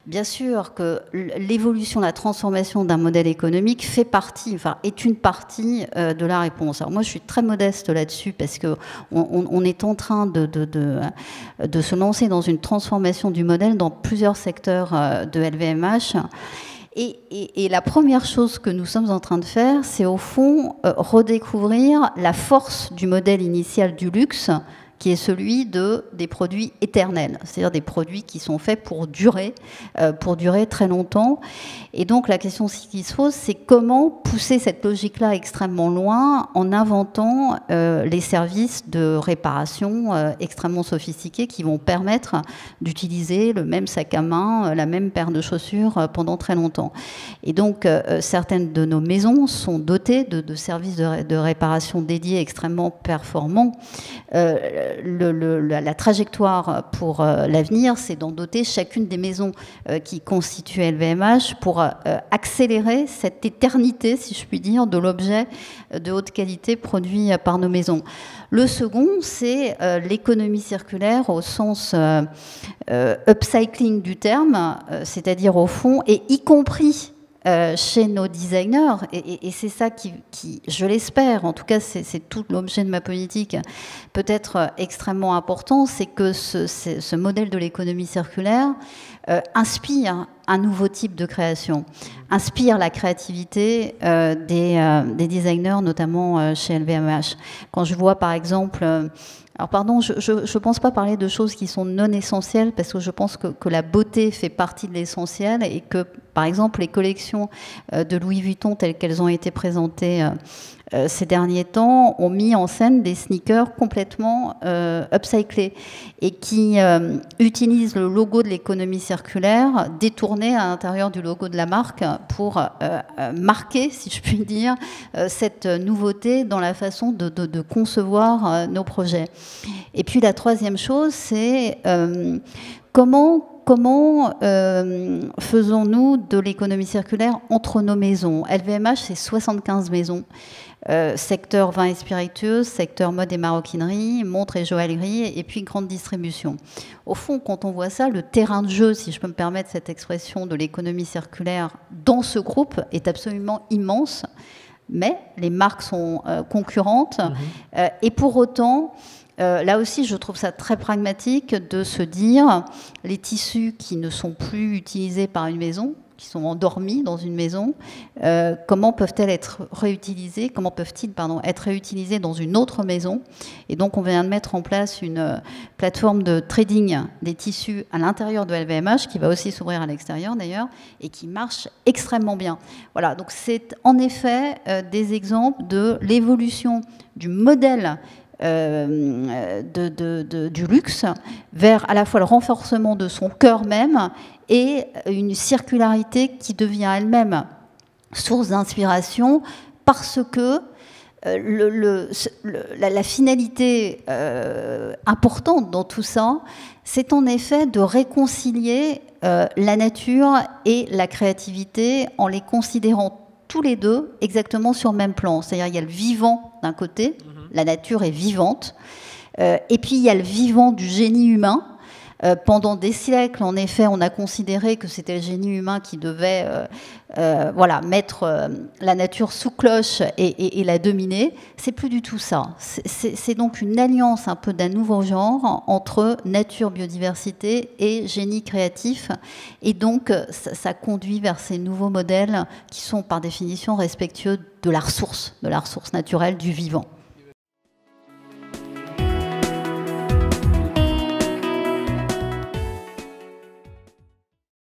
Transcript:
Bien sûr que l'évolution, la transformation d'un modèle économique fait partie, enfin, est une partie de la réponse. Alors moi, je suis très modeste là-dessus parce que on est en train de se lancer dans une transformation du modèle dans plusieurs secteurs de LVMH. Et la première chose que nous sommes en train de faire, c'est au fond redécouvrir la force du modèle initial du luxe, qui est celui des produits éternels, c'est-à-dire des produits qui sont faits pour durer très longtemps. Et donc la question qui se pose, c'est comment pousser cette logique-là extrêmement loin en inventant les services de réparation extrêmement sophistiqués qui vont permettre d'utiliser le même sac à main, la même paire de chaussures pendant très longtemps. Et donc certaines de nos maisons sont dotées de services de réparation dédiés extrêmement performants. La trajectoire pour l'avenir, c'est d'en doter chacune des maisons qui constituent LVMH pour accélérer cette éternité, si je puis dire, de l'objet de haute qualité produit par nos maisons. Le second, c'est l'économie circulaire au sens upcycling du terme, c'est-à-dire au fond, et y compris chez nos designers, et c'est ça qui, je l'espère, en tout cas c'est tout l'objet de ma politique, peut être extrêmement important, c'est que ce modèle de l'économie circulaire inspire un nouveau type de création, inspire la créativité des designers, notamment chez LVMH. Quand je vois par exemple... Alors pardon, je ne pense pas parler de choses qui sont non essentielles parce que je pense que la beauté fait partie de l'essentiel et que, par exemple, les collections de Louis Vuitton telles qu'elles ont été présentées ces derniers temps ont mis en scène des sneakers complètement upcyclés et qui utilisent le logo de l'économie circulaire détourné à l'intérieur du logo de la marque pour marquer, si je puis dire, cette nouveauté dans la façon de concevoir nos projets. Et puis la troisième chose, c'est comment faisons-nous de l'économie circulaire entre nos maisons? LVMH, c'est 75 maisons. Secteur vin et spiritueux, secteur mode et maroquinerie, montres et joaillerie, et puis grande distribution. Au fond, quand on voit ça, le terrain de jeu, si je peux me permettre cette expression, de l'économie circulaire dans ce groupe est absolument immense, mais les marques sont concurrentes, et pour autant... là aussi, je trouve ça très pragmatique de se dire les tissus qui ne sont plus utilisés par une maison, qui sont endormis dans une maison, comment peuvent-ils être réutilisés être réutilisés dans une autre maison? Et donc, on vient de mettre en place une plateforme de trading des tissus à l'intérieur de LVMH, qui va aussi s'ouvrir à l'extérieur d'ailleurs, et qui marche extrêmement bien. Voilà, donc c'est en effet des exemples de l'évolution du modèle du luxe vers à la fois le renforcement de son cœur même et une circularité qui devient elle-même source d'inspiration parce que la finalité importante dans tout ça, c'est en effet de réconcilier la nature et la créativité en les considérant tous les deux exactement sur le même plan. C'est-à-dire il y a le vivant d'un côté, la nature est vivante, et puis il y a le vivant du génie humain. Pendant des siècles, en effet, on a considéré que c'était le génie humain qui devait mettre la nature sous cloche et la dominer. C'est plus du tout ça. C'est donc une alliance un peu d'un nouveau genre entre nature, biodiversité et génie créatif. Et donc, ça conduit vers ces nouveaux modèles qui sont par définition respectueux de la ressource naturelle, du vivant.